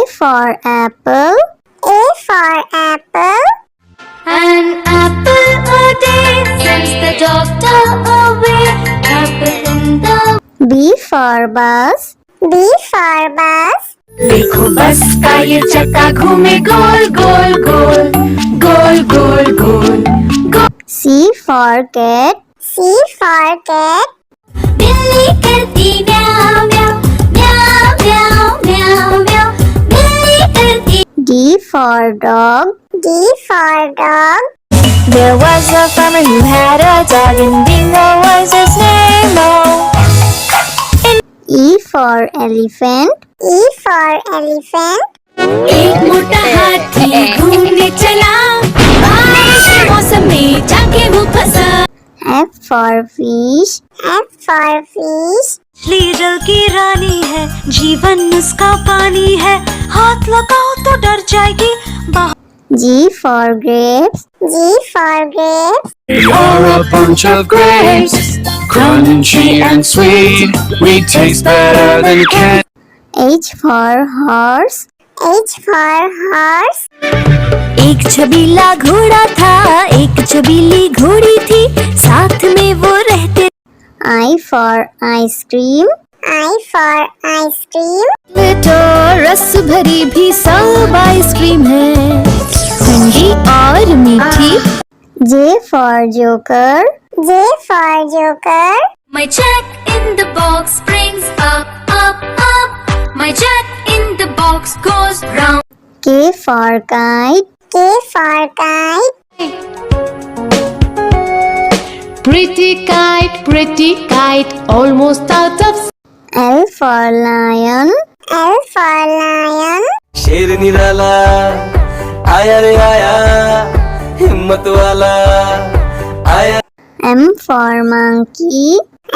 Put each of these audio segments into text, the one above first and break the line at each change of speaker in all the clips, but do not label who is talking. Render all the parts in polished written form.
for apple. A for apple.
An apple a day sends the doctor away. Apple in the
B for bus. B for bus.
देखो बस का ये चक्का घूमे गोल गोल गोल गोल गोल गोल गोल।
C for cat. C for cat.
बिल्ली करती म्याऊ म्याऊ म्याऊ म्याऊ म्याऊ म्याऊ। बिल्ली करती।
D for dog. D for dog.
There was a farmer who had a dog and Bingo was his name.
E for elephant. E for elephant.
एक मोटा हाथी घूमने चला बारिश के मौसम में जाके वो फंसा।
F for fish. F for fish.
मछली जल की रानी है जीवन उसका पानी है हाथ लगाओ तो डर जाएगी।
G for grapes. G for grapes.
We are a bunch of grapes, crunchy and sweet. We taste better than candy.
H for horse. H for horse.
एक छबीला घोड़ा था एक छबीली घोड़ी थी साथ में वो रहते।
I for ice cream. I for ice cream.
तो रस भरी भी सब आइसक्रीम है ठंडी और मीठी।
J for joker. J for joker.
My check in the box brings up up up. My check in the box goes round.
K for kite. K for kite.
Pretty kite, almost out of.
L for lion. L for lion.
शेर निराला आया रे आया हिम्मत वाला आया।
M for monkey.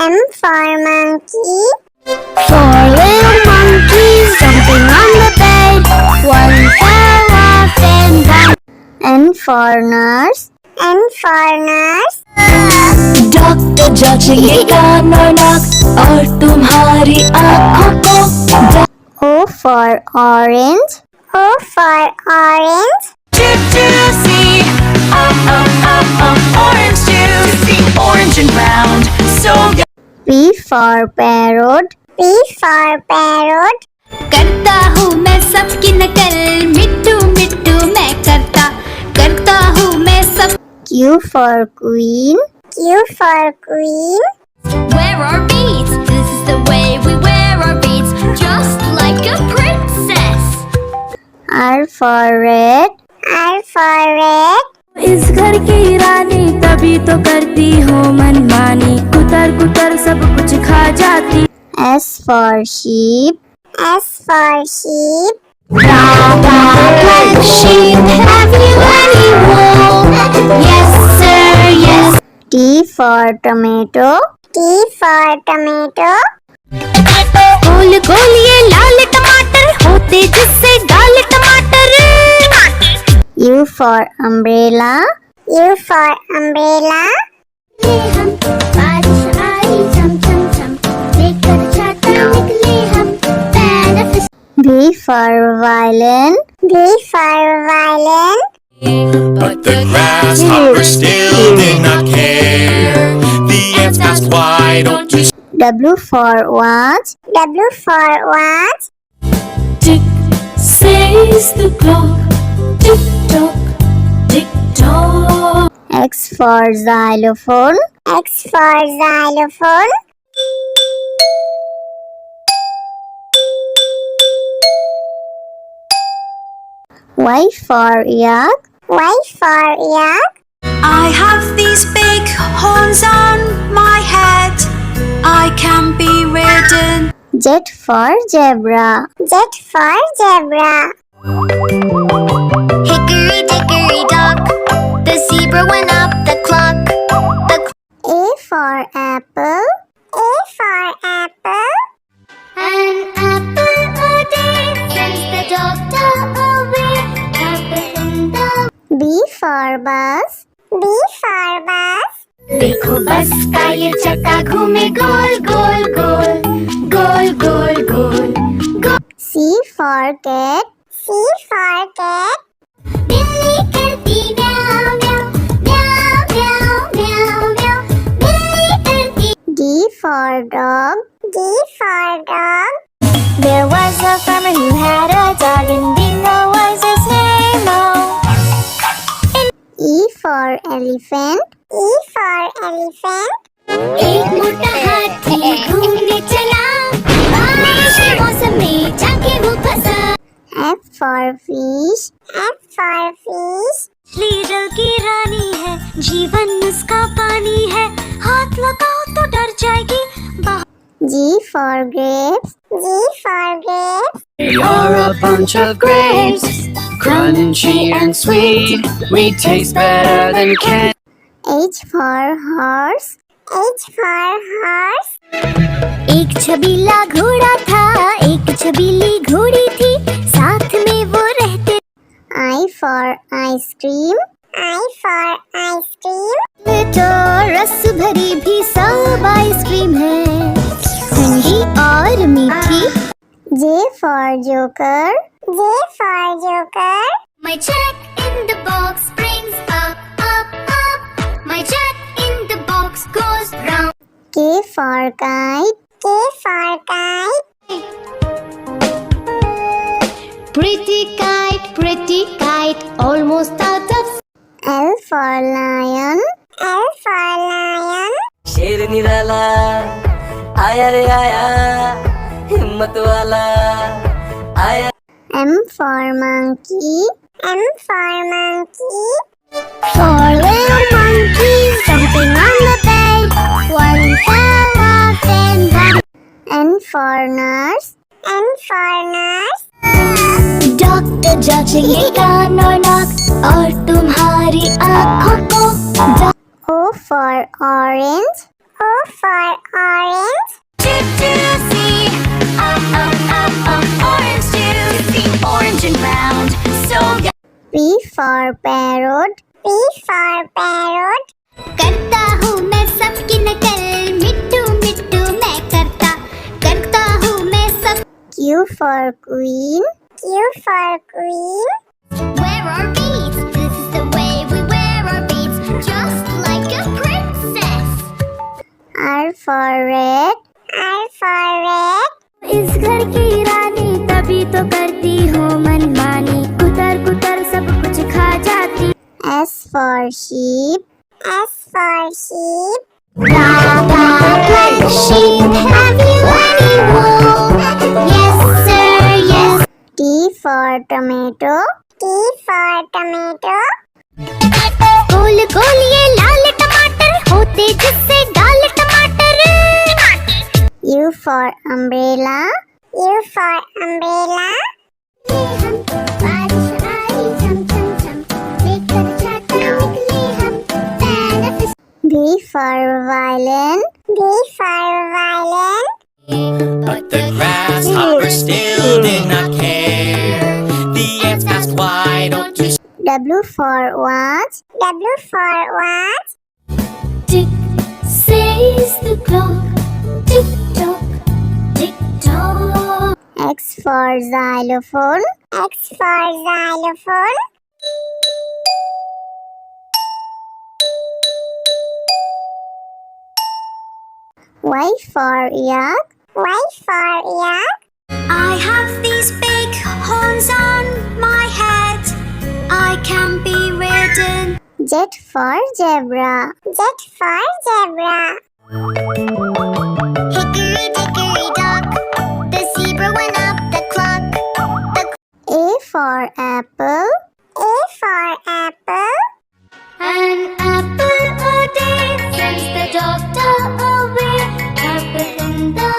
M for monkey. 4 little monkeys jumping on the bed. One fell off and down. N for nurse. N for nurse.
Doctor जांचेंगे कान और नाक और तुम्हारी आँखों को।
O for orange. O for orange.
Juicy, orange juicy, orange and round, so good.
P for parrot. P for parrot.
करता हूँ मैं सबकी नकल मिट्टू मिट्टू मैं करता हूँ मैं सब।
Q for queen. Q for queen.
Wear our beads, this is the way we wear our beads, just like a princess.
R for red. R for red.
इस घर की रानी तभी तो करती हो मनमानी कुतर कुतर सब कुछ खा जाती।
S for sheep. S for sheep.
Black sheep, have you any wool? Yes sir, yes.
T for tomato. T for tomato.
गोल गोल ये लाल टमाटर होते जिससे डाल टमाटर।
U for umbrella. U for umbrella.
हम बारिश आई झम झम झम लेकर छाता निकले हम पैर।
V for violin. V for violin.
But the grasshopper still did not care. The ants asked, why don't you
W for watch. W for watch.
Tick says the clock, tick tock, tick tock.
X for xylophone. X for xylophone. Y for yak. Y for yak.
I have these big horns on my head. I can be ridden.
Z for zebra. Z for zebra.
Hickory dickory dock, the zebra went up the clock.
A for apple. A for apple.
An apple a day sends the doctor away. Apple in the.
B for bus. B for bus.
देखो बस का ये चक्का घूमे गोल गोल गोल गोल गोल गोल गोल।
C for cat. C for cat.
बिल्ली करती म्याऊं म्याऊं म्याऊं म्याऊं म्याऊं म्याऊं बिल्ली करती
D for dog. D for dog. There was a farmer who had a dog, and Bingo was his name. E for elephant. E for elephant.
एक मोटा हाथी घूमने चला बारिश के मौसम में जाके वो फंसा
F for fish. F for fish.
मछली जल की रानी है जीवन उसका पानी है हाथ लगाओ तो डर जाएगी
G for grapes. G for grapes.
We are a bunch of grapes, crunchy and sweet. We taste better than candy.
H for horse. H for horse.
एक छबीला घोड़ा था एक छबीली घोड़ी थी साथ में वो रहते
I for ice cream. I for ice cream.
तो रस भरी भी सब आइसक्रीम है ठंडी और मीठी
J for joker. J for joker.
My jack in the box brings up up up My jack in the box goes round
K for kite. K for kite.
pretty kite, almost out of
L for lion. L for lion.
शेर निराला आया रे आया हिम्मत वाला आया
M for monkey. M for monkey. Four little monkeys jumping on the bed. One fell off and one. N for nurse. N for nurse.
Doctor जांचेंगे कान और नाक और तुम्हारी आँखों को
O for orange. O for orange.
Orange and round, so
P for parrot. P for parrot.
करता हूँ मैं सबकी नकल मिट्टू मिट्टू मैं करता हूँ मैं सब
Q for queen. Q for queen.
Wear our beads, this is the way we wear our beads just like a princess
R for red. R for red.
इस घर की रानी तभी तो करती हूँ मनमानी कुतर कुतर सब कुछ खा जाती
S for sheep. S for sheep.
Like sheep, have you any wool? Yes sir, yes
T for tomato. T for tomato.
गोल गोल ये लाल टमाटर होते जिससे डाल टमाटर
U for umbrella. U for umbrella.
हम बारिश आई झम झम झम लेकर छाता निकले हम benefit
V for violin. V for violin.
But the grasshopper still did not care. The ants asked, why don't you
W for watch. W for watch.
tick says the clock tick tock tick tock
X for xylophone. X for xylophone. Y for yak. Y for yak.
I have these big horns on my head I can be ridden
Z for zebra. Z for zebra.
hickory dickory dock the zebra went up the clock
A for apple. A for apple.
An apple a day sends the doctor away. Apple in the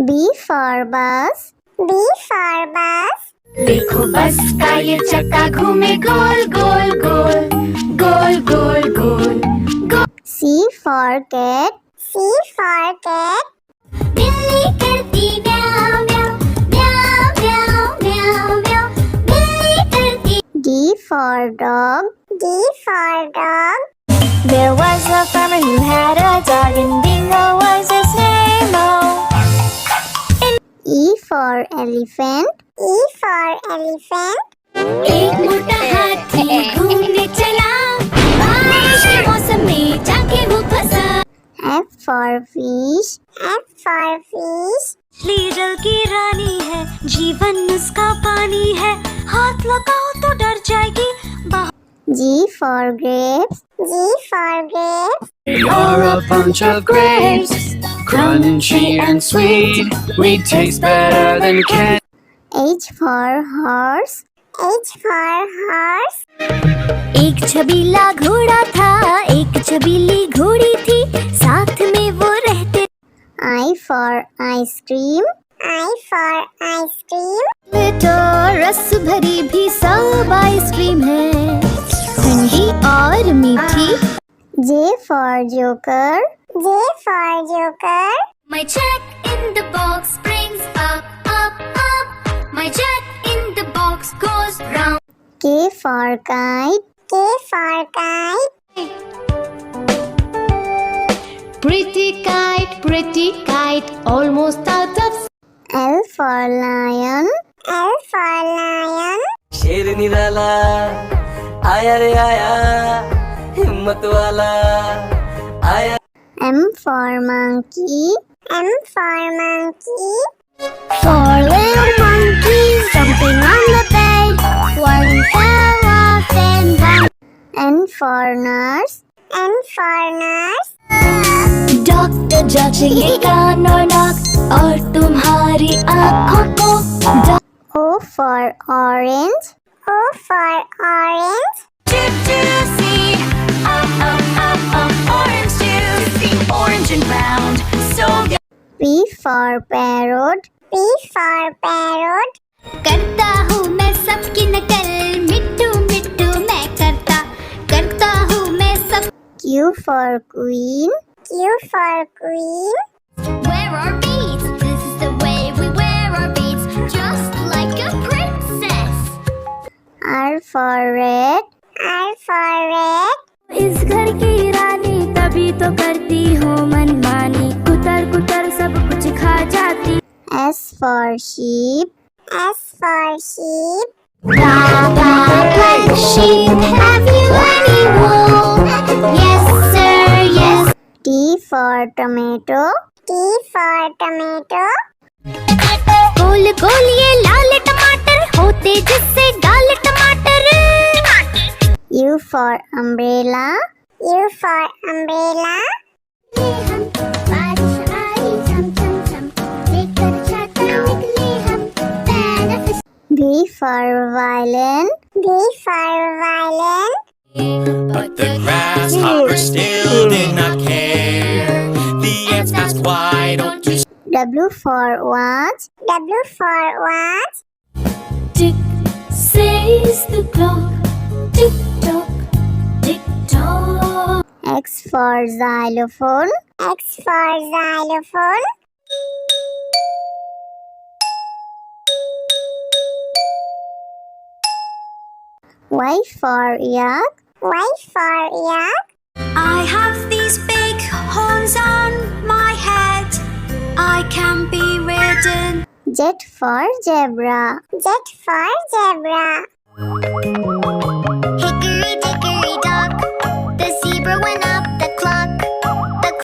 B for bus. B for bus.
देखो बस का ये चक्का घूमे गोल गोल गोल गोल गोल गोल गोल
C for cat. C for cat.
बिल्ली करती म्याऊं म्याऊं म्याऊं म्याऊं म्याऊं म्याऊं बिल्ली करती
D for dog. D for dog. There was a farmer who had a dog, and Bingo was his name. E for elephant. E for elephant.
एक मोटा हाथी घूमने चला, बारिश के मौसम में जाके वो फंसा।
F for fish. F for fish.
मछली जल की रानी है, जीवन उसका पानी है, हाथ लगाओ तो डर जाएगी।
G for grapes. G for grapes.
You're a bunch of grapes, crunchy and sweet. We taste better than candy.
H for horse. H for horse.
एक छबीला घोड़ा था, एक छबीली घोड़ी थी, साथ में वो रहते।
I for ice cream. I for ice cream.
तो रस भरी भी सब आइसक्रीम है, ठंडी और मीठी।
J for joker. J for joker.
My check in the box brings up, up, up. My check in the box goes round.
K for kite. K for kite.
Pretty kite, almost out of.
L for lion. L for lion.
शेर निराला आया रे आया, हिम्मत वाला आया।
M for monkey. M for monkey. Four little monkeys jumping on the bed. One fell off and bumped. N for nurse. N for nurse.
Doctor जांचेंगे कान और नाक और तुम्हारी आँखों को।
O for orange. O for orange.
Orange juice, orange and round, so good.
P for parrot. P for parrot.
करता हूँ मैं सबकी नकल, मिट्टू मिट्टू मैं करता हूँ मैं सब।
Q for queen. Q for queen.
Wear our beads, this is the way we wear our beads, just like a princess.
R for red. R for red.
इस घर की रानी तभी तो करती हूँ मनमानी, कुतर कुतर सब कुछ खा जाती।
S for sheep. S for sheep.
Black sheep, have you any wool? Yes sir, yes.
T for tomato. T for tomato.
गोल गोल ये लाल टमाटर होते जिससे गाल टमाटर।
U for umbrella. U for umbrella.
बारिश आई झम झम झम, लेकर छाता निकले हम, benefit.
V for violin. V for violin.
But the grasshopper still did not care. The ants asked, why don't you
W for watch. W for watch.
Tick says the clock, tick tock, tick tock.
X for xylophone. X for xylophone. Y for yak. Y for yak.
I have these big horns on my head, I can be ridden.
Z for zebra. Z for zebra.